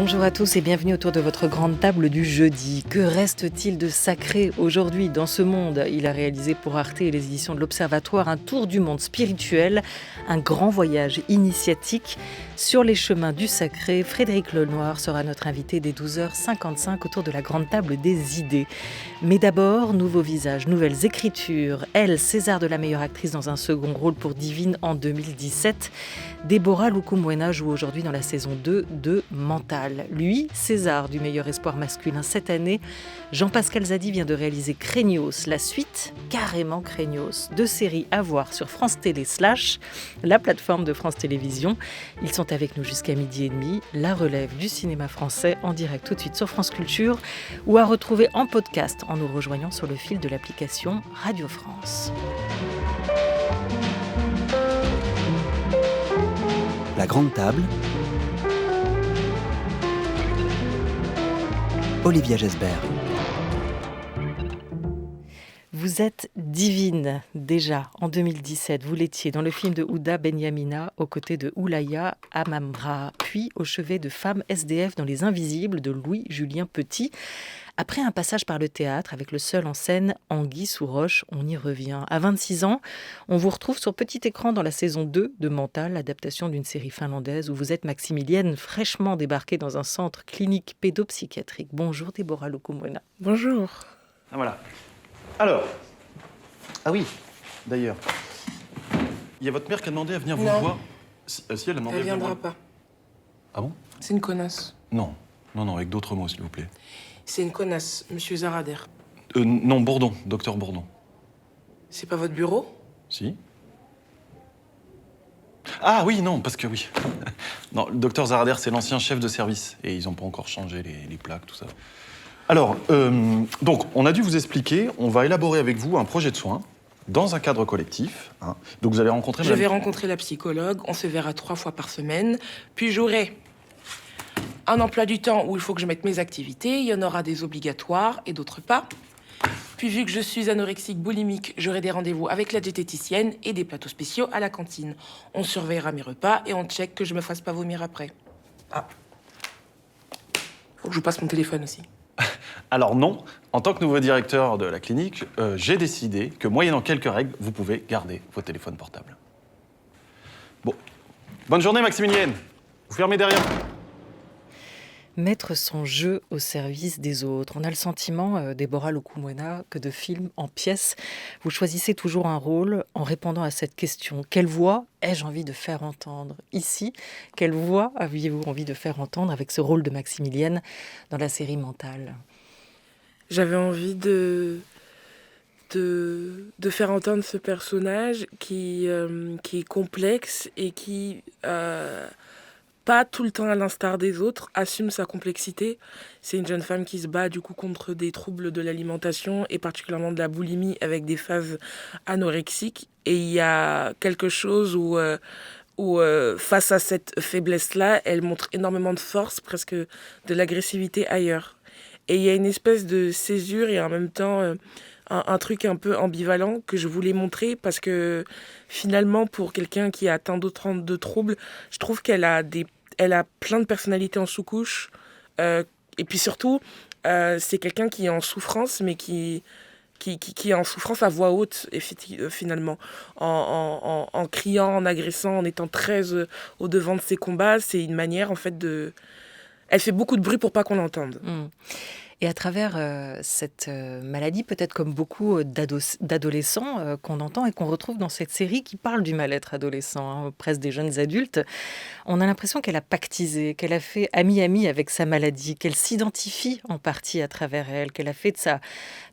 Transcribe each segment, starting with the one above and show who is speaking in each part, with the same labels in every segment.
Speaker 1: Bonjour à tous et bienvenue autour de votre grande table du jeudi. Que reste-t-il de sacré aujourd'hui dans ce monde ? Il a réalisé pour Arte et les éditions de l'Observatoire un tour du monde spirituel, un grand voyage initiatique sur les chemins du sacré. Frédéric Lenoir sera notre invité dès 12h55 autour de la grande table des idées. Mais d'abord, nouveaux visages, nouvelles écritures. Elle, César de la meilleure actrice dans un second rôle pour Divine en 2017. Déborah Lukumwena joue aujourd'hui dans la saison 2 de Mental. Lui, César du meilleur espoir masculin cette année. Jean-Pascal Zadi vient de réaliser Craignos, la suite, carrément Craignos. 2 séries à voir sur France Télé / la plateforme de France Télévisions. Ils sont avec nous jusqu'à 12h30. La relève du cinéma français en direct tout de suite sur France Culture ou à retrouver en podcast en nous rejoignant sur le fil de l'application Radio France.
Speaker 2: La grande table. Olivia Gesbert.
Speaker 1: Vous êtes divine, déjà, en 2017. Vous l'étiez dans le film de Houda Benyamina, aux côtés de Oulaya Amamra, puis au chevet de Femmes SDF dans Les Invisibles de Louis-Julien Petit. Après un passage par le théâtre avec le seul en scène Anguille sous roche, on y revient. À 26 ans, on vous retrouve sur petit écran dans la saison 2 de Mental, adaptation d'une série finlandaise où vous êtes Maximilienne, fraîchement débarquée dans un centre clinique pédopsychiatrique. Bonjour Déborah Lukumwena.
Speaker 3: Bonjour.
Speaker 4: Ah, voilà. Alors, ah oui, d'ailleurs, il y a votre mère qui a demandé à venir vous voir. Si elle a demandé
Speaker 3: Elle
Speaker 4: à venir
Speaker 3: viendra
Speaker 4: voir.
Speaker 3: pas.
Speaker 4: Ah bon ?
Speaker 3: C'est une connasse.
Speaker 4: Non, avec d'autres mots, s'il vous plaît.
Speaker 3: C'est une connasse, monsieur Zarader.
Speaker 4: Non, Bourdon, docteur Bourdon.
Speaker 3: C'est pas votre bureau ?
Speaker 4: Si ? Ah oui, non, parce que oui. Non, le docteur Zarader, c'est l'ancien chef de service, et ils n'ont pas encore changé les plaques, tout ça. Alors, donc, on a dû vous expliquer, on va élaborer avec vous un projet de soins dans un cadre collectif. Hein. Donc, vous allez rencontrer...
Speaker 3: Je vais rencontrer la psychologue, on se verra 3 fois par semaine, puis j'aurai un emploi du temps où il faut que je mette mes activités, il y en aura des obligatoires et d'autres pas. Puis, vu que je suis anorexique boulimique, j'aurai des rendez-vous avec la diététicienne et des plateaux spéciaux à la cantine. On surveillera mes repas et on check que je me fasse pas vomir après. Ah. Faut que je vous passe mon téléphone aussi.
Speaker 4: Alors non, en tant que nouveau directeur de la clinique, j'ai décidé que, moyennant quelques règles, vous pouvez garder vos téléphones portables. Bon, bonne journée Maximilienne. Vous fermez derrière.
Speaker 1: Mettre son jeu au service des autres. On a le sentiment, Déborah Lukumwena, que de film en pièces, vous choisissez toujours un rôle en répondant à cette question. Quelle voix ai-je envie de faire entendre ici ? Quelle voix aviez-vous envie de faire entendre avec ce rôle de Maximilienne dans la série Mental ?
Speaker 3: J'avais envie de faire entendre ce personnage qui est complexe et qui, pas tout le temps à l'instar des autres, assume sa complexité. C'est une jeune femme qui se bat du coup contre des troubles de l'alimentation et particulièrement de la boulimie avec des phases anorexiques. Et il y a quelque chose où face à cette faiblesse-là, elle montre énormément de force, presque de l'agressivité ailleurs. Et il y a une espèce de césure et en même temps un truc un peu ambivalent que je voulais montrer parce que finalement, pour quelqu'un qui a atteint de troubles, je trouve qu'elle a plein de personnalités en sous-couche. Et puis surtout, c'est quelqu'un qui est en souffrance, mais qui est en souffrance à voix haute, finalement. En criant, en agressant, en étant très au devant de ses combats. C'est une manière, en fait, Elle fait beaucoup de bruit pour pas qu'on l'entende.
Speaker 1: Et à travers cette maladie, peut-être comme beaucoup d'adolescents qu'on entend et qu'on retrouve dans cette série qui parle du mal-être adolescent, presque des jeunes adultes, on a l'impression qu'elle a pactisé, qu'elle a fait ami-ami avec sa maladie, qu'elle s'identifie en partie à travers elle, qu'elle a fait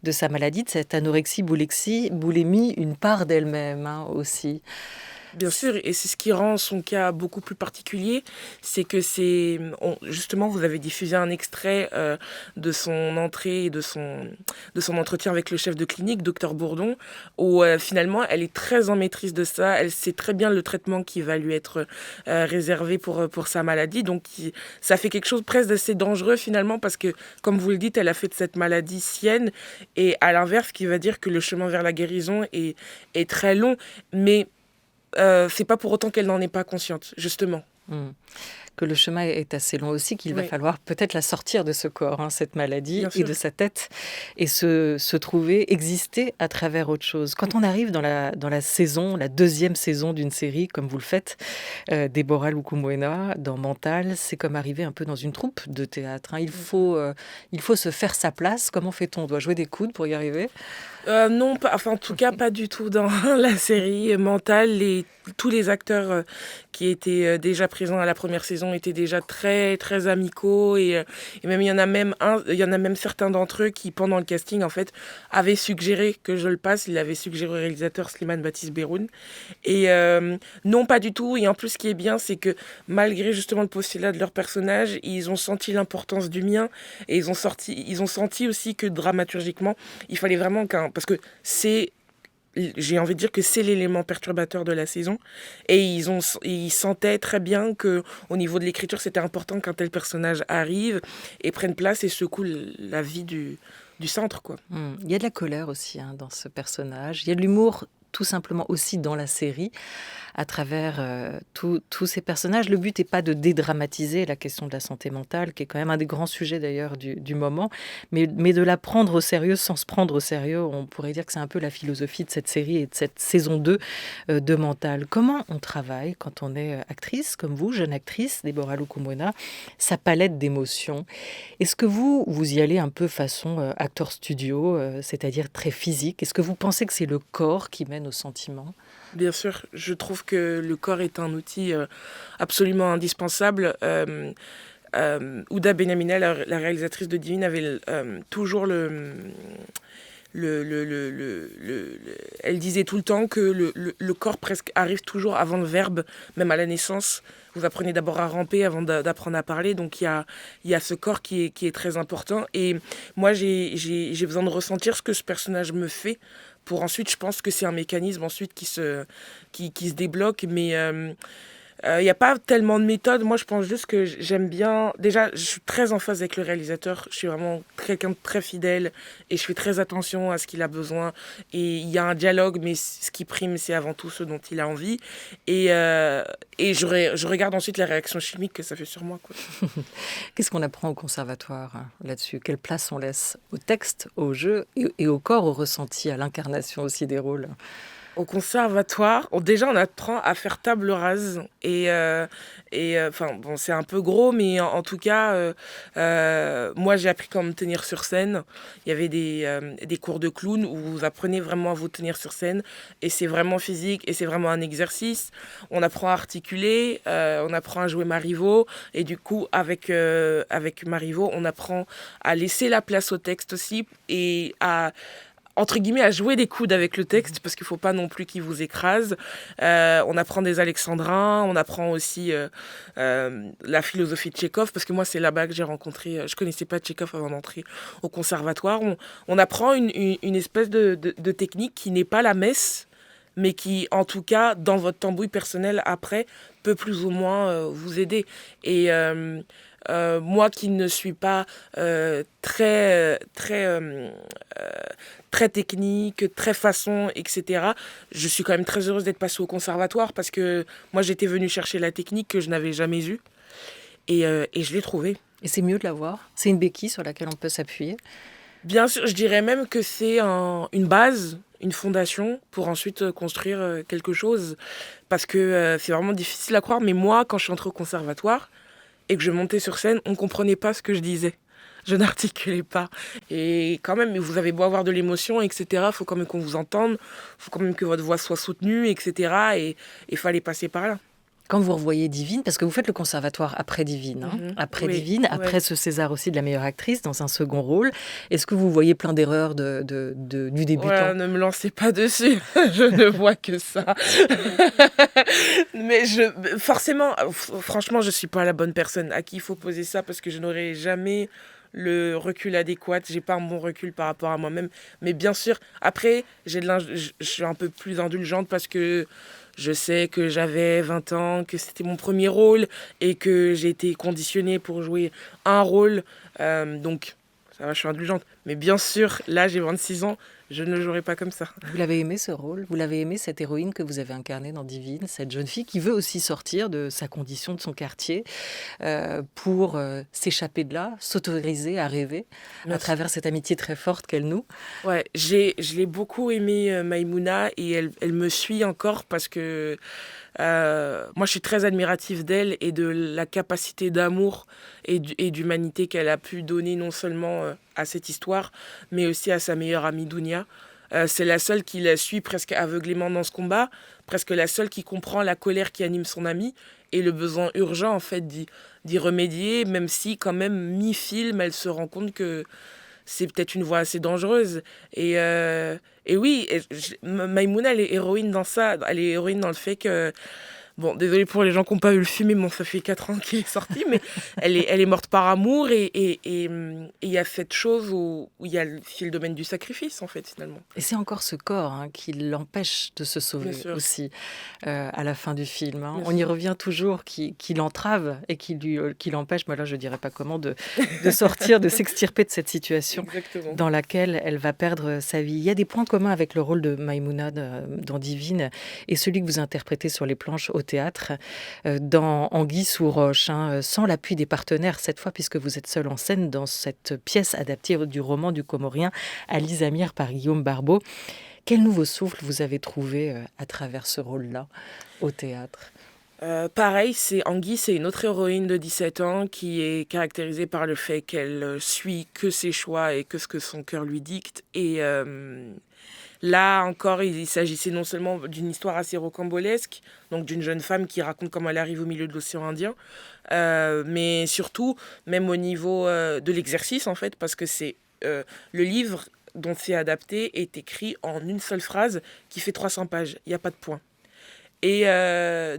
Speaker 1: de sa maladie, de cette anorexie, boulimie, une part d'elle-même aussi.
Speaker 3: Bien sûr, et c'est ce qui rend son cas beaucoup plus particulier, c'est que justement, vous avez diffusé un extrait de son entrée et de son entretien avec le chef de clinique, docteur Bourdon, où finalement, elle est très en maîtrise de ça, elle sait très bien le traitement qui va lui être réservé pour sa maladie, donc ça fait quelque chose presque d'assez dangereux finalement, parce que, comme vous le dites, elle a fait de cette maladie sienne, et à l'inverse, ce qui va dire que le chemin vers la guérison est très long, mais c'est pas pour autant qu'elle n'en est pas consciente, justement.
Speaker 1: que le chemin est assez long aussi, qu'il va
Speaker 3: Oui.
Speaker 1: falloir peut-être la sortir de ce corps, hein, cette maladie,
Speaker 3: Bien
Speaker 1: et de
Speaker 3: sûr.
Speaker 1: sa tête, et se trouver, exister à travers autre chose. Quand on arrive dans la saison, la deuxième saison d'une série, comme vous le faites, Deborah Lukumwena, dans Mental, c'est comme arriver un peu dans une troupe de théâtre, hein. Il faut se faire sa place. Comment fait-on? On doit jouer des coudes pour y arriver?
Speaker 3: Non, en tout cas, pas du tout dans la série Mental. Tous les acteurs qui étaient déjà présents à la première saison étaient déjà très, très amicaux. Et même, il y en a même certains d'entre eux qui, pendant le casting, en fait, avaient suggéré que je le passe. Il avait suggéré au réalisateur Slimane Baptiste Berroun. Et non, pas du tout. Et en plus, ce qui est bien, c'est que malgré justement le postulat de leur personnage, ils ont senti l'importance du mien. Et ils ont senti aussi que dramaturgiquement, il fallait vraiment parce que j'ai envie de dire que c'est l'élément perturbateur de la saison. Et ils sentaient très bien que au niveau de l'écriture, c'était important qu'un tel personnage arrive et prenne place et secoue la vie du centre, quoi.
Speaker 1: Il y a de la colère aussi, hein, dans ce personnage. Il y a de l'humour tout simplement aussi dans la série, à travers tous ces personnages. Le but n'est pas de dédramatiser la question de la santé mentale, qui est quand même un des grands sujets d'ailleurs du moment, mais de la prendre au sérieux sans se prendre au sérieux. On pourrait dire que c'est un peu la philosophie de cette série et de cette saison 2 de Mental. Comment on travaille quand on est actrice, comme vous, jeune actrice, Deborah Lukumwena, sa palette d'émotions? Est-ce que vous y allez un peu façon acteur studio, c'est-à-dire très physique? Est-ce que vous pensez que c'est le corps qui mène aux sentiments?
Speaker 3: Bien sûr, je trouve que le corps est un outil absolument indispensable. Ouda Benhamina, la réalisatrice de Divine, avait toujours elle disait tout le temps que le corps presque arrive toujours avant le verbe, même à la naissance. Vous apprenez d'abord à ramper avant d'apprendre à parler, donc il y a ce corps qui est très important. Et moi, j'ai besoin de ressentir ce que ce personnage me fait pour ensuite, je pense que c'est un mécanisme ensuite qui se débloque, mais il n'y a pas tellement de méthode. Moi, je pense juste que j'aime bien... Déjà, je suis très en phase avec le réalisateur. Je suis vraiment quelqu'un de très fidèle et je fais très attention à ce qu'il a besoin. Et il y a un dialogue, mais ce qui prime, c'est avant tout ce dont il a envie. Et je regarde ensuite la réaction chimique que ça fait sur moi, quoi.
Speaker 1: Qu'est-ce qu'on apprend au conservatoire, hein, là-dessus? Quelle place on laisse au texte, au jeu et au corps, au ressenti, à l'incarnation aussi des rôles?
Speaker 3: Au conservatoire, déjà on apprend à faire table rase enfin bon, c'est un peu gros, mais en tout cas moi j'ai appris comment me tenir sur scène. Il y avait des cours de clown où vous apprenez vraiment à vous tenir sur scène et c'est vraiment physique et c'est vraiment un exercice. On apprend à articuler, on apprend à jouer Marivaux et du coup avec Marivaux on apprend à laisser la place au texte aussi et à entre guillemets, à jouer des coudes avec le texte, parce qu'il ne faut pas non plus qu'il vous écrase. On apprend des alexandrins, on apprend aussi la philosophie de Tchekhov, parce que moi, c'est là-bas que j'ai rencontré... je ne connaissais pas Tchekhov avant d'entrer au conservatoire. On apprend une espèce de technique qui n'est pas la messe, mais qui, en tout cas, dans votre tambouille personnelle, après, peut plus ou moins vous aider. Et... moi qui ne suis pas très technique, très façon, etc. Je suis quand même très heureuse d'être passée au conservatoire parce que moi j'étais venue chercher la technique que je n'avais jamais eue et je l'ai trouvée.
Speaker 1: Et c'est mieux de l'avoir? C'est une béquille sur laquelle on peut s'appuyer?
Speaker 3: Bien sûr, je dirais même que c'est une base, une fondation pour ensuite construire quelque chose parce que c'est vraiment difficile à croire, mais moi quand je suis entrée au conservatoire, et que je montais sur scène, on ne comprenait pas ce que je disais. Je n'articulais pas. Et quand même, vous avez beau avoir de l'émotion, etc., il faut quand même qu'on vous entende, il faut quand même que votre voix soit soutenue, etc. Et il fallait passer par là.
Speaker 1: Quand vous revoyez Divine, parce que vous faites le conservatoire après Divine, hein, après
Speaker 3: Oui,
Speaker 1: Divine, après
Speaker 3: ouais.
Speaker 1: ce César aussi de la meilleure actrice dans un second rôle, est-ce que vous voyez plein d'erreurs du débutant?
Speaker 3: Voilà, ne me lancez pas dessus, je ne vois que ça. Mais forcément, franchement, je ne suis pas la bonne personne à qui il faut poser ça parce que je n'aurai jamais le recul adéquat. J'ai pas un bon recul par rapport à moi-même. Mais bien sûr, après, je suis un peu plus indulgente parce que je sais que j'avais 20 ans, que c'était mon premier rôle et que j'ai été conditionnée pour jouer un rôle. Donc, ça va, je suis indulgente. Mais bien sûr, là, j'ai 26 ans, je ne le jouerai pas comme ça.
Speaker 1: Vous l'avez aimé ce rôle? Vous l'avez aimé cette héroïne que vous avez incarnée dans Divine, cette jeune fille qui veut aussi sortir de sa condition, de son quartier, pour s'échapper de là, s'autoriser à rêver à
Speaker 3: Merci.
Speaker 1: travers cette amitié très forte qu'elle noue?
Speaker 3: Ouais, je l'ai beaucoup aimée, Maïmouna, et elle me suit encore parce que moi, je suis très admirative d'elle et de la capacité d'amour et d'humanité qu'elle a pu donner non seulement à cette histoire, mais aussi à sa meilleure amie Dounia. C'est la seule qui la suit presque aveuglément dans ce combat, presque la seule qui comprend la colère qui anime son amie et le besoin urgent en fait d'y remédier, même si quand même mi-film, elle se rend compte que c'est peut-être une voie assez dangereuse. Et oui, Maïmouna, elle est héroïne dans ça. Elle est héroïne dans le fait que... Bon, désolé pour les gens qui n'ont pas vu le film, mais bon, ça fait 4 ans qu'il est sorti, mais elle est morte par amour et il y a cette chose où il y a le domaine du sacrifice, en fait, finalement.
Speaker 1: Et c'est encore ce corps qui l'empêche de se sauver
Speaker 3: Bien sûr.
Speaker 1: aussi à la fin du film.
Speaker 3: Bien
Speaker 1: On y
Speaker 3: sûr.
Speaker 1: revient toujours, qui l'entrave et qui l'empêche, moi là je ne dirais pas comment, de sortir, de s'extirper de cette situation
Speaker 3: Exactement.
Speaker 1: dans laquelle elle va perdre sa vie. Il y a des points communs avec le rôle de Maïmouna dans Divine et celui que vous interprétez sur les planches au théâtre, dans Anguille sous roche, sans l'appui des partenaires cette fois, puisque vous êtes seule en scène dans cette pièce adaptée du roman du Comorien Alice Amir par Guillaume Barbeau. Quel nouveau souffle vous avez trouvé à travers ce rôle-là au théâtre?
Speaker 3: Pareil, Anguille, c'est une autre héroïne de 17 ans qui est caractérisée par le fait qu'elle suit que ses choix et que ce que son cœur lui dicte. Et là encore, il s'agissait non seulement d'une histoire assez rocambolesque, donc d'une jeune femme qui raconte comment elle arrive au milieu de l'océan Indien, mais surtout, même au niveau de l'exercice, en fait, parce que c'est le livre dont c'est adapté est écrit en une seule phrase qui fait 300 pages. Il n'y a pas de point. Et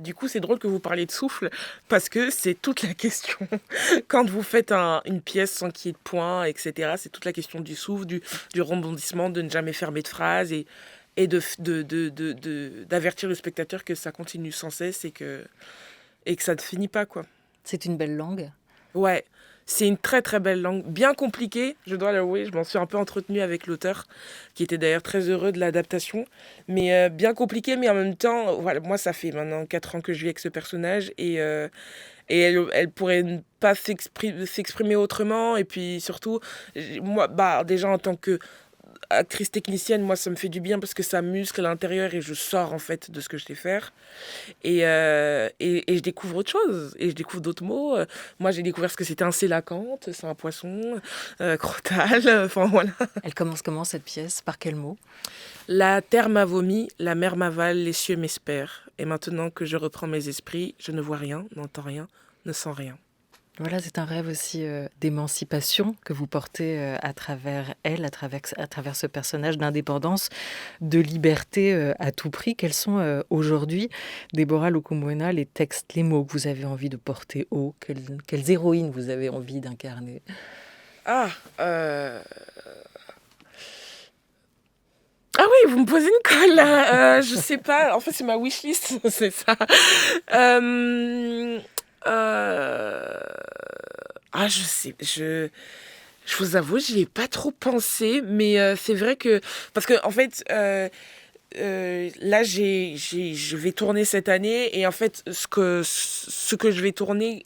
Speaker 3: du coup, c'est drôle que vous parliez de souffle, parce que c'est toute la question. Quand vous faites une pièce sans qu'il y ait de points, etc., c'est toute la question du souffle, du rebondissement, de ne jamais fermer de phrase et d'avertir le spectateur que ça continue sans cesse et que ça ne finit pas, quoi.
Speaker 1: C'est une belle langue.
Speaker 3: Ouais, c'est une très très belle langue, bien compliquée, je dois l'avouer, je m'en suis un peu entretenue avec l'auteur, qui était d'ailleurs très heureux de l'adaptation, mais bien compliquée, mais en même temps, voilà, moi ça fait maintenant 4 ans que je vis avec ce personnage, et elle pourrait ne pas s'exprimer autrement, et puis surtout, moi, déjà en tant que actrice technicienne, moi ça me fait du bien parce que ça muscle à l'intérieur et je sors en fait de ce que je sais faire. Et je découvre autre chose, et je découvre d'autres mots. Moi, j'ai découvert ce que c'était un sélacanthe, c'est un poisson, crotal, enfin voilà.
Speaker 1: Elle commence comment cette pièce? Par quel mot?
Speaker 3: La terre m'a vomi, la mer m'avale, les cieux m'espèrent. Et maintenant que je reprends mes esprits, je ne vois rien, n'entends rien, ne sens rien.
Speaker 1: Voilà, c'est un rêve aussi d'émancipation que vous portez à travers elle, à travers ce personnage, d'indépendance, de liberté à tout prix. Quels sont aujourd'hui, Déborah Lokomwena, les textes, les mots que vous avez envie de porter haut? Quelles héroïnes vous avez envie d'incarner?
Speaker 3: Ah oui, vous me posez une colle là. Je sais pas. En fait, c'est ma wishlist, c'est ça. Je sais. Je vous avoue, j'y ai pas trop pensé, mais c'est vrai que parce que en fait. Là, je vais tourner cette année et en fait, ce que je vais tourner,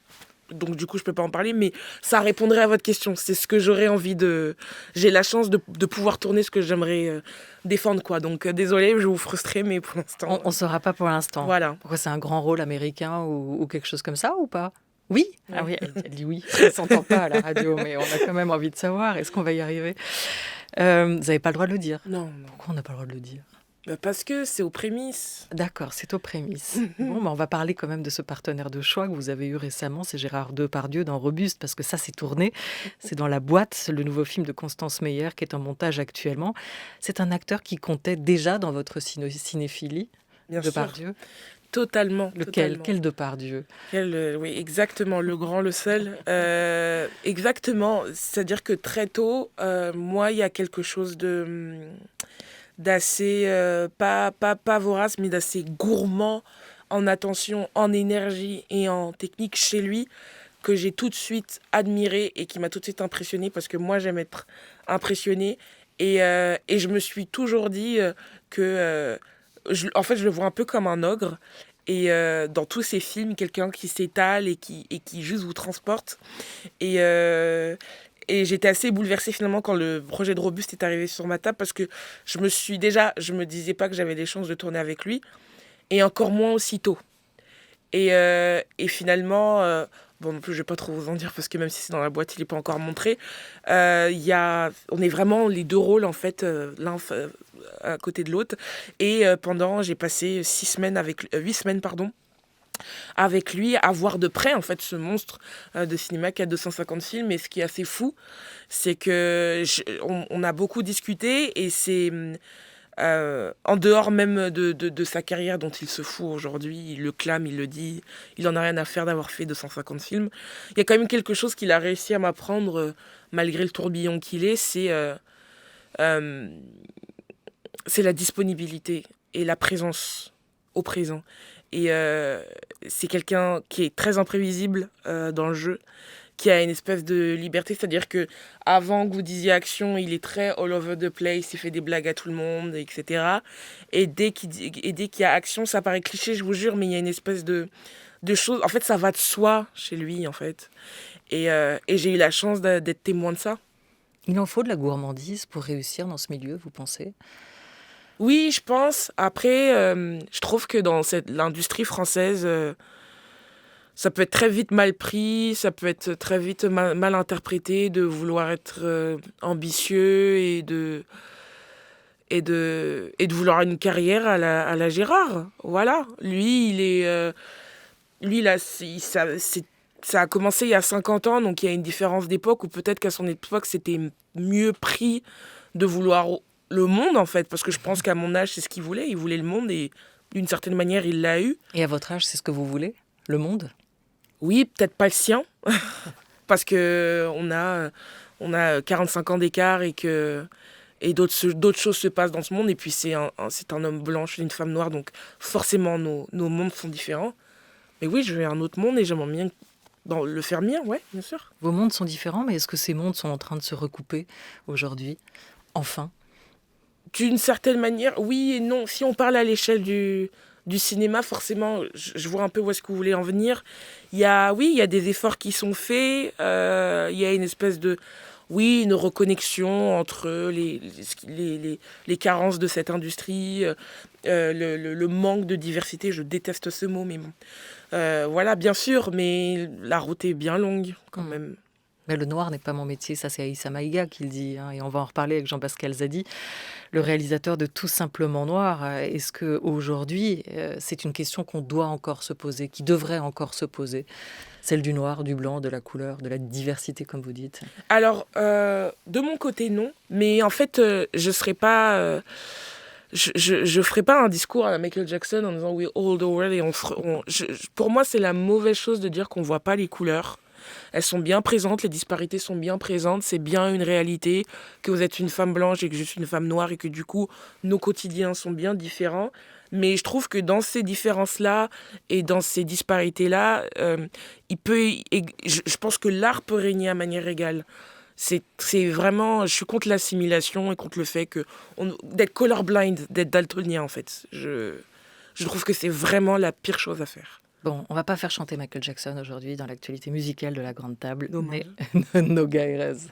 Speaker 3: donc du coup, je peux pas en parler, mais ça répondrait à votre question. C'est ce que j'aurais envie de... J'ai la chance de pouvoir tourner ce que j'aimerais défendre, quoi. Donc, désolée, je vais vous frustrer, mais pour l'instant...
Speaker 1: On ne saura pas pour l'instant.
Speaker 3: Voilà.
Speaker 1: Pourquoi c'est un grand rôle américain ou quelque chose comme ça ou pas? Oui?
Speaker 3: Ouais.
Speaker 1: Ah oui, elle dit oui. Ça ne s'entend pas à la radio, mais on a quand même envie de savoir. Est-ce qu'on va y arriver? Vous n'avez pas le droit de le dire.
Speaker 3: Non.
Speaker 1: Pourquoi on n'a pas le droit de le dire?
Speaker 3: Parce que c'est aux prémices.
Speaker 1: D'accord, c'est aux prémices. Bon, on va parler quand même de ce partenaire de choix que vous avez eu récemment, c'est Gérard Depardieu dans Robuste, parce que ça, c'est tourné. C'est dans La Boîte, le nouveau film de Constance Meyer qui est en montage actuellement. C'est un acteur qui comptait déjà dans votre cinéphilie,
Speaker 3: Bien sûr.
Speaker 1: Depardieu.
Speaker 3: Totalement.
Speaker 1: Lequel? Quel Depardieu?
Speaker 3: Oui, exactement, le grand, le seul. Exactement, c'est-à-dire que très tôt, moi, il y a quelque chose d'assez, pas vorace, mais d'assez gourmand en attention, en énergie et en technique chez lui, que j'ai tout de suite admiré et qui m'a tout de suite impressionnée parce que moi, j'aime être impressionnée. Et je me suis toujours dit que... en fait, je le vois un peu comme un ogre. Et dans tous ces films, quelqu'un qui s'étale et qui juste vous transporte. Et j'étais assez bouleversée finalement quand le projet de Robuste est arrivé sur ma table parce que je me disais pas que j'avais des chances de tourner avec lui. Et encore moins aussitôt. Et finalement, bon, non plus, je vais pas trop vous en dire parce que même si c'est dans la boîte, il n'est pas encore montré. On est vraiment les deux rôles, en fait, l'un à côté de l'autre. Et j'ai passé 8 semaines, avec lui, à voir de près, en fait, ce monstre de cinéma qui a 250 films. Et ce qui est assez fou, c'est que on a beaucoup discuté et c'est... en dehors même de sa carrière dont il se fout aujourd'hui, il le clame, il le dit, il en a rien à faire d'avoir fait 250 films. Il y a quand même quelque chose qu'il a réussi à m'apprendre malgré le tourbillon qu'il est, c'est la disponibilité et la présence au présent. Et c'est quelqu'un qui est très imprévisible dans le jeu, qui a une espèce de liberté, c'est-à-dire que avant que vous disiez action, il est très all over the place, il fait des blagues à tout le monde, etc. Et dès qu'il y a action, ça paraît cliché, je vous jure, mais il y a une espèce de chose. En fait, ça va de soi chez lui, en fait. Et j'ai eu la chance d'être témoin de ça.
Speaker 1: Il en faut de la gourmandise pour réussir dans ce milieu, vous pensez ?
Speaker 3: Oui, je pense. Après, je trouve que dans l'industrie française... ça peut être très vite mal pris, ça peut être très vite mal interprété de vouloir être ambitieux et de vouloir une carrière à la Gérard. Voilà. Lui, ça a commencé il y a 50 ans, donc il y a une différence d'époque où peut-être qu'à son époque, c'était mieux pris de vouloir le monde, en fait, parce que je pense qu'à mon âge, c'est ce qu'il voulait. Il voulait le monde et d'une certaine manière, il l'a eu.
Speaker 1: Et à votre âge, c'est ce que vous voulez ? Le monde ?
Speaker 3: Oui, peut-être pas le sien, parce qu'on a 45 ans d'écart et d'autres choses se passent dans ce monde. Et puis c'est un homme blanc et une femme noire, donc forcément nos mondes sont différents. Mais oui, je veux un autre monde et j'aimerais bien le faire mien, ouais, bien sûr.
Speaker 1: Vos mondes sont différents, mais est-ce que ces mondes sont en train de se recouper aujourd'hui, enfin ?
Speaker 3: D'une certaine manière, oui et non. Si on parle à l'échelle du cinéma, forcément, je vois un peu où est-ce que vous voulez en venir. Il y a des efforts qui sont faits. Il y a une espèce une reconnexion entre les carences de cette industrie, le manque de diversité. Je déteste ce mot, mais bon. Voilà, bien sûr, mais la route est bien longue quand même.
Speaker 1: Mais le noir n'est pas mon métier, ça c'est Aïssa Maïga qui le dit, hein, et on va en reparler avec Jean-Pascal Zadi, le réalisateur de Tout simplement noir. Est-ce qu'aujourd'hui, c'est une question qu'on doit encore se poser, qui devrait encore se poser, celle du noir, du blanc, de la couleur, de la diversité, comme vous dites ?
Speaker 3: Alors, de mon côté, non, mais en fait, je serais pas... Je ferai pas un discours à la Michael Jackson en disant « We all the world » et pour moi, c'est la mauvaise chose de dire qu'on voit pas les couleurs. Elles sont bien présentes, les disparités sont bien présentes, c'est bien une réalité, que vous êtes une femme blanche et que je suis une femme noire et que du coup, nos quotidiens sont bien différents. Mais je trouve que dans ces différences-là et dans ces disparités-là, je pense que l'art peut régner à manière égale. C'est vraiment, je suis contre l'assimilation et contre le fait d'être colorblind, d'être daltonien en fait. Je trouve que c'est vraiment la pire chose à faire.
Speaker 1: Bon, on va pas faire chanter Michael Jackson aujourd'hui dans l'actualité musicale de la Grande Table,
Speaker 3: Dommage.
Speaker 1: mais Noga Erez.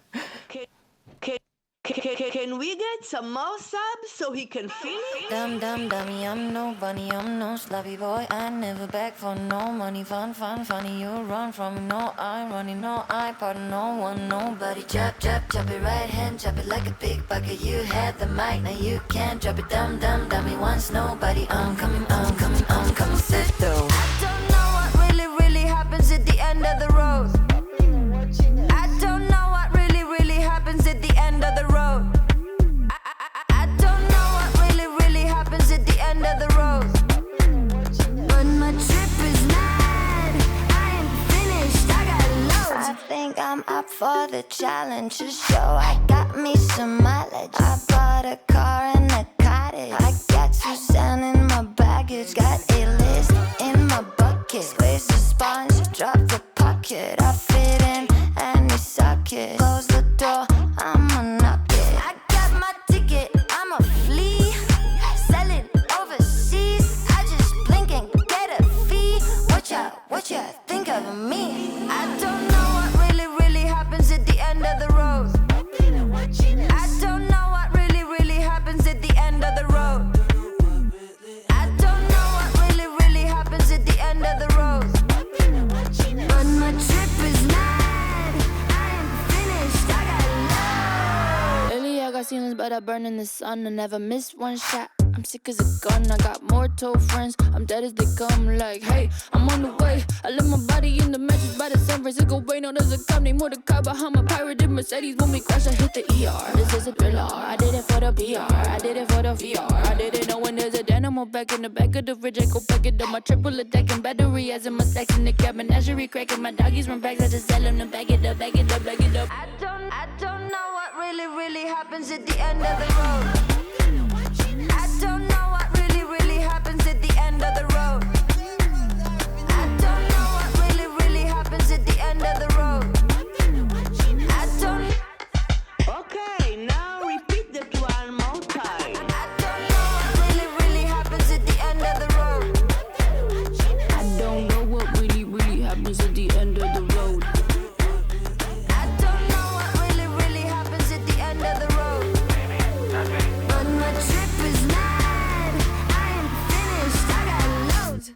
Speaker 5: Can we get some more subs so he can feel it?
Speaker 6: Dumb, dumb, dummy, I'm no bunny, I'm no sloppy boy. I never beg for no money, fun, funny. You run from me, no, I'm running, no, I pardon no one, nobody. Chop, chop, chop it right hand, chop it like a big bucket. You had the mic, now you can't drop it. Dumb, dumb, dummy, once nobody. I'm coming, sit down. I don't know what really happens at the end of the road. I don't know what really happens at the end of the road. I don't know what really happens at the end of the road. But my trip is mad. I ain't finished, I got loads. I think I'm up for the challenge to show I got me some mileage. I bought a car and a cottage. I got Suzanne in my baggage. Got A-list in my bucket. Squeeze the sponge, drop the pocket. I high ceilings, but I burn in the sun. I never miss one shot. I'm sick as a gun. I got mortal friends. I'm dead as they come. Like, hey, I'm on the way. I left my body in the mattress by the San Francisco Bay. No, there's a cop named Mordecai behind my pirated Mercedes. When we crash, I hit the ER. This is a thriller. I did it for the PR. I did it for the VR. I didn't know when there's a dynamo back in the back of the fridge. I go back it up my triple attack and battery as in my stacks in the cabin. Menagerie cracking my doggies run back. I just tell them to back it up, back it up, back it up. I don't know what really happens at the end of the road. I don't know what really happens at the end of the road. I don't know what really happens at the end of the road. I don't.
Speaker 5: Okay, now repeat that one more time.
Speaker 6: I don't know what really happens at the end of the road. I don't know what really happens at the end of the road. I don't know what really happens at the end of the road. But my trip is mad. I am finished. I got loads.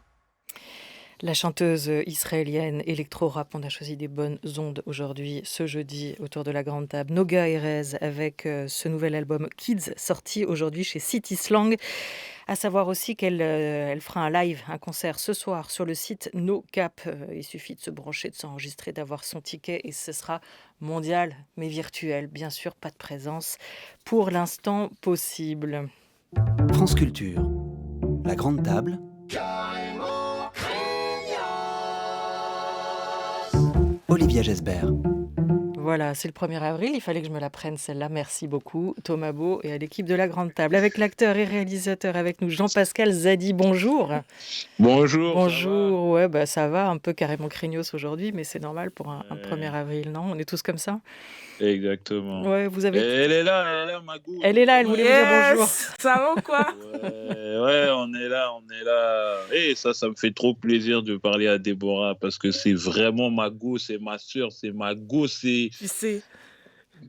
Speaker 1: La chanteuse israélienne électro-rap, on a choisi des bonnes ondes aujourd'hui, ce jeudi, autour de la grande table. Noga Erez avec ce nouvel album Kids, sorti aujourd'hui chez City Slang. À savoir aussi qu'elle elle fera un live, un concert ce soir sur le site No Cap. Il suffit de se brancher, de s'enregistrer, d'avoir son ticket et ce sera mondial, mais virtuel. Bien sûr, pas de présence pour l'instant possible.
Speaker 2: France Culture. La grande table. Olivia Gesbert.
Speaker 1: Voilà, c'est le 1er avril, il fallait que je me la prenne celle-là, merci beaucoup Thomas Beau et à l'équipe de la Grande Table. Avec l'acteur et réalisateur avec nous, Jean-Pascal Zadi, bonjour.
Speaker 7: Bonjour.
Speaker 1: Bonjour, ouais, bah ça va, un peu carrément craignos aujourd'hui, mais c'est normal pour un 1er avril, non? On est tous comme ça?
Speaker 7: Exactement.
Speaker 1: Ouais, vous avez...
Speaker 7: Elle est là, Magou.
Speaker 1: Elle est là, elle voulait vous dire bonjour.
Speaker 3: Ça va ou quoi?
Speaker 7: Ouais, on est là. Et ça me fait trop plaisir de parler à Déborah parce que c'est vraiment Magou, c'est ma sœur, c'est Magou, c'est...
Speaker 3: Tu sais.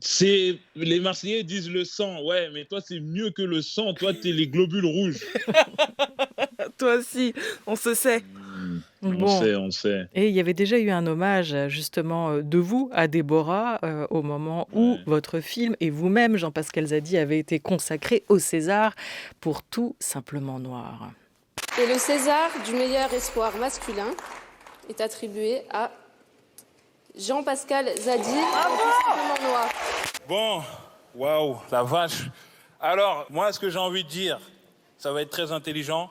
Speaker 7: C'est... Les Marseillais disent le sang, ouais, mais toi c'est mieux que le sang, toi t'es les globules rouges.
Speaker 3: Toi aussi, on se sait.
Speaker 7: On sait.
Speaker 1: Et il y avait déjà eu un hommage justement de vous à Déborah au moment où votre film et vous-même, Jean-Pascal Zadi, avez été consacrés au César pour Tout simplement noir.
Speaker 8: Et le César du meilleur espoir masculin est attribué à Jean-Pascal Zadi pour Tout simplement noir.
Speaker 7: Bon, waouh, la vache. Alors, moi, ce que j'ai envie de dire, ça va être très intelligent.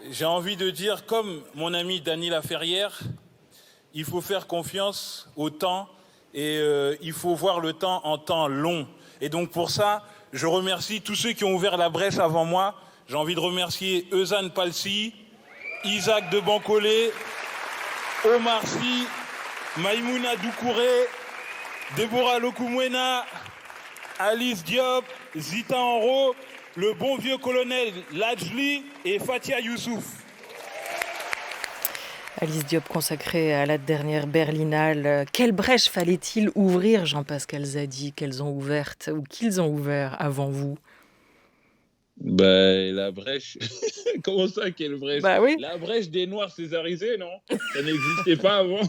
Speaker 7: J'ai envie de dire, comme mon ami Dany Laferrière, il faut faire confiance au temps et il faut voir le temps en temps long. Et donc pour ça, je remercie tous ceux qui ont ouvert la brèche avant moi. J'ai envie de remercier Eusanne Palsy, Isaac de Bancolé, Omar Sy, Maïmouna Doucouré, Déborah Lokumwena, Alice Diop, Zita Enro, le bon vieux colonel Lajli et Fatia Youssouf.
Speaker 1: Alice Diop consacrée à la dernière Berlinale. Quelle brèche fallait-il ouvrir, Jean-Pascal Zadi, qu'elles ont ouvertes ou qu'ils ont ouvert avant vous?
Speaker 7: La brèche. Comment ça, quelle brèche?
Speaker 1: Bah oui.
Speaker 7: La brèche des Noirs césarisés, non? Ça n'existait pas avant.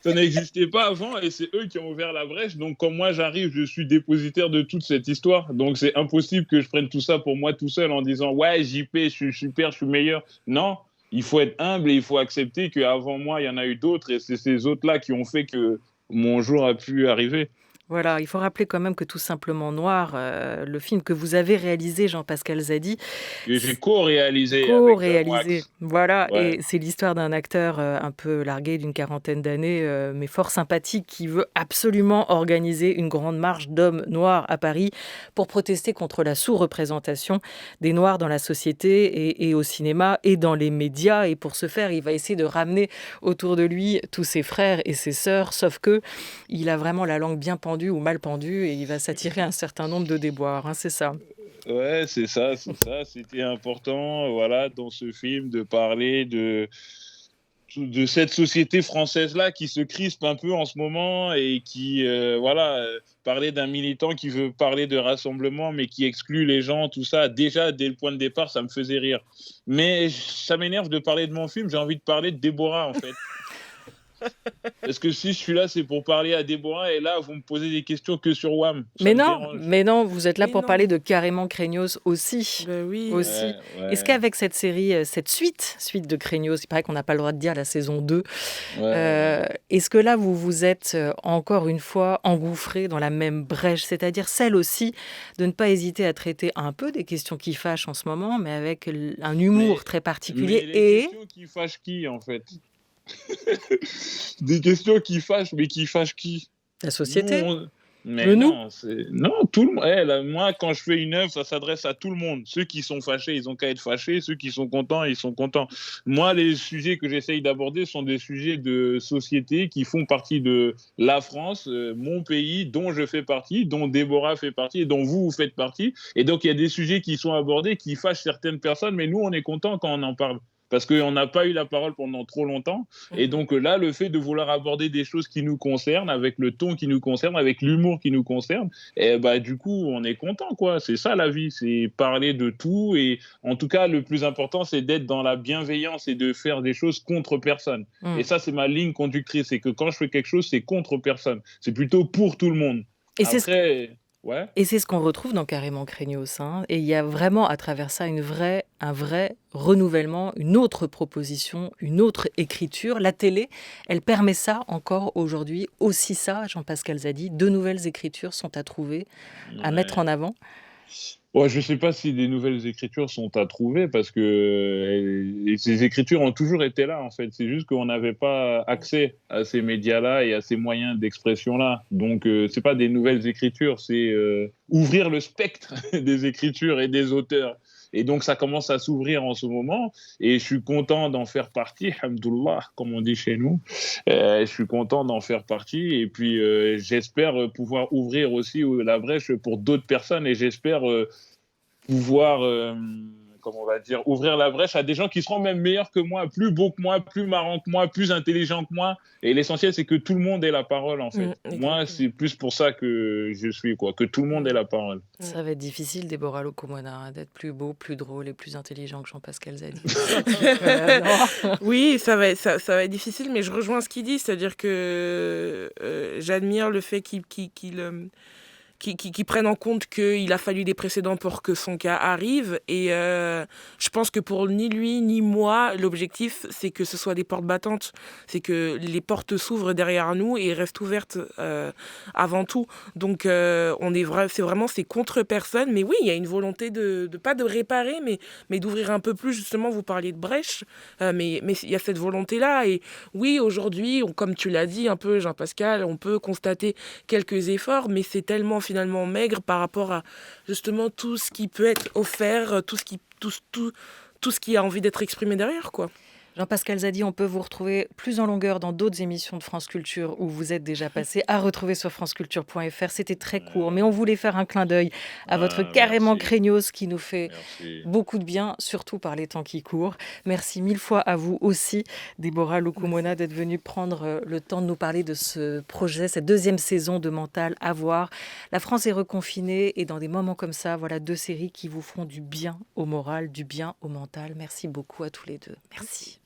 Speaker 7: Ça n'existait pas avant et c'est eux qui ont ouvert la brèche. Donc, quand moi j'arrive, je suis dépositaire de toute cette histoire. Donc, c'est impossible que je prenne tout ça pour moi tout seul en disant ouais, JP, je suis super, je suis meilleur. Non, il faut être humble et il faut accepter qu'avant moi, il y en a eu d'autres et c'est ces autres-là qui ont fait que mon jour a pu arriver.
Speaker 1: Voilà, il faut rappeler quand même que Tout simplement noir, le film que vous avez réalisé, Jean-Pascal Zadi.
Speaker 7: Que j'ai co-réalisé.
Speaker 1: Voilà,
Speaker 7: ouais.
Speaker 1: Et c'est l'histoire d'un acteur un peu largué d'une 40aine d'années, mais fort sympathique, qui veut absolument organiser une grande marche d'hommes noirs à Paris pour protester contre la sous-représentation des Noirs dans la société et au cinéma et dans les médias. Et pour ce faire, il va essayer de ramener autour de lui tous ses frères et ses sœurs, sauf que il a vraiment la langue bien pendue ou mal pendu et il va s'attirer un certain nombre de déboires, hein, c'est ça.
Speaker 7: Ouais, c'est ça. C'était important, voilà, dans ce film, de parler de cette société française-là qui se crispe un peu en ce moment et qui, parler d'un militant qui veut parler de rassemblement mais qui exclut les gens, tout ça, déjà, dès le point de départ, ça me faisait rire. Mais ça m'énerve de parler de mon film, j'ai envie de parler de Déborah, en fait.
Speaker 9: Est-ce que si je suis là, c'est pour parler à Déborah et là, vous me posez des questions que sur WAM? Ça me dérange.
Speaker 1: Mais non, vous êtes là
Speaker 3: Mais
Speaker 1: pour
Speaker 3: non.
Speaker 1: parler de Carrément Craignos aussi.
Speaker 3: Ben oui.
Speaker 1: Aussi.
Speaker 9: Ouais,
Speaker 1: Est-ce qu'avec cette série, cette suite de Craignos, il paraît qu'on n'a pas le droit de dire la saison 2, est-ce que là, vous vous êtes encore une fois engouffré dans la même brèche, c'est-à-dire celle aussi de ne pas hésiter à traiter un peu des questions qui fâchent en ce moment, mais avec un humour très particulier
Speaker 9: Mais les questions qui fâchent qui, en fait? Des questions qui fâchent, mais qui fâchent qui?
Speaker 1: la société.
Speaker 9: Mais
Speaker 1: Le nous.
Speaker 9: non, non, tout le monde. Moi, quand je fais une œuvre, ça s'adresse à tout le monde. Ceux qui sont fâchés, ils ont qu'à être fâchés. Ceux qui sont contents, ils sont contents. Moi, les sujets que j'essaye d'aborder sont des sujets de société qui font partie de la France, mon pays, dont je fais partie, dont Déborah fait partie et dont vous faites partie. Et donc, il y a des sujets qui sont abordés qui fâchent certaines personnes, mais nous, on est contents quand on en parle. Parce qu'on n'a pas eu la parole pendant trop longtemps. Et donc là, le fait de vouloir aborder des choses qui nous concernent, avec le ton qui nous concerne, avec l'humour qui nous concerne, et du coup, on est content, quoi. C'est ça la vie, c'est parler de tout. Et en tout cas, le plus important, c'est d'être dans la bienveillance et de faire des choses contre personne. Et ça, c'est ma ligne conductrice. C'est que quand je fais quelque chose, c'est contre personne. C'est plutôt pour tout le monde.
Speaker 1: Et
Speaker 9: Après... Ouais.
Speaker 1: Et c'est ce qu'on retrouve dans Carrément Craignos. Et il y a vraiment à travers ça un vrai renouvellement, une autre proposition, une autre écriture. La télé, elle permet ça encore aujourd'hui, aussi ça, Jean-Pascal Zadi. De nouvelles écritures sont à trouver, à mettre en avant.
Speaker 9: Ouais, je ne sais pas si des nouvelles écritures sont à trouver parce que ces écritures ont toujours été là, en fait. C'est juste qu'on n'avait pas accès à ces médias-là et à ces moyens d'expression-là. Donc, ce n'est pas des nouvelles écritures, c'est ouvrir le spectre des écritures et des auteurs. Et donc, ça commence à s'ouvrir en ce moment. Et je suis content d'en faire partie, hamdoullah, comme on dit chez nous. Je suis content d'en faire partie. Et puis, j'espère pouvoir ouvrir aussi la brèche pour d'autres personnes. Et j'espère pouvoir, comment on va dire, ouvrir la brèche à des gens qui seront même meilleurs que moi, plus beaux que moi, plus marrants que moi, plus intelligents que moi. Et l'essentiel, c'est que tout le monde ait la parole, en fait. Moi, c'est plus pour ça que je suis, quoi, que tout le monde ait la parole.
Speaker 1: Ça va être difficile, Déborah Lokomona, d'être plus beau, plus drôle et plus intelligent que Jean-Pascal Zadi.
Speaker 3: Oui, ça va être difficile, mais je rejoins ce qu'il dit, c'est-à-dire que j'admire le fait qu'il prennent en compte qu'il a fallu des précédents pour que son cas arrive. Et je pense que pour ni lui ni moi, l'objectif, c'est que ce soit des portes battantes. C'est que les portes s'ouvrent derrière nous et restent ouvertes avant tout. Donc, c'est contre personne. Mais oui, il y a une volonté pas de réparer, mais d'ouvrir un peu plus. Justement, vous parliez de brèche. Mais il y a cette volonté-là. Et oui, aujourd'hui, comme tu l'as dit un peu, Jean-Pascal, on peut constater quelques efforts, mais c'est tellement finalement maigre par rapport à justement tout ce qui peut être offert, tout ce qui a envie d'être exprimé derrière, quoi.
Speaker 1: Jean-Pascal Zadi, on peut vous retrouver plus en longueur dans d'autres émissions de France Culture où vous êtes déjà passé, à retrouver sur franceculture.fr. C'était très court, mais on voulait faire un clin d'œil à votre Carrément Craignos qui nous fait beaucoup de bien, surtout par les temps qui courent. Merci mille fois à vous aussi, Déborah Lokomona, d'être venue prendre le temps de nous parler de ce projet, cette deuxième saison de Mental à voir. La France est reconfinée et dans des moments comme ça, voilà 2 séries qui vous feront du bien au moral, du bien au mental. Merci beaucoup à tous les deux. Merci.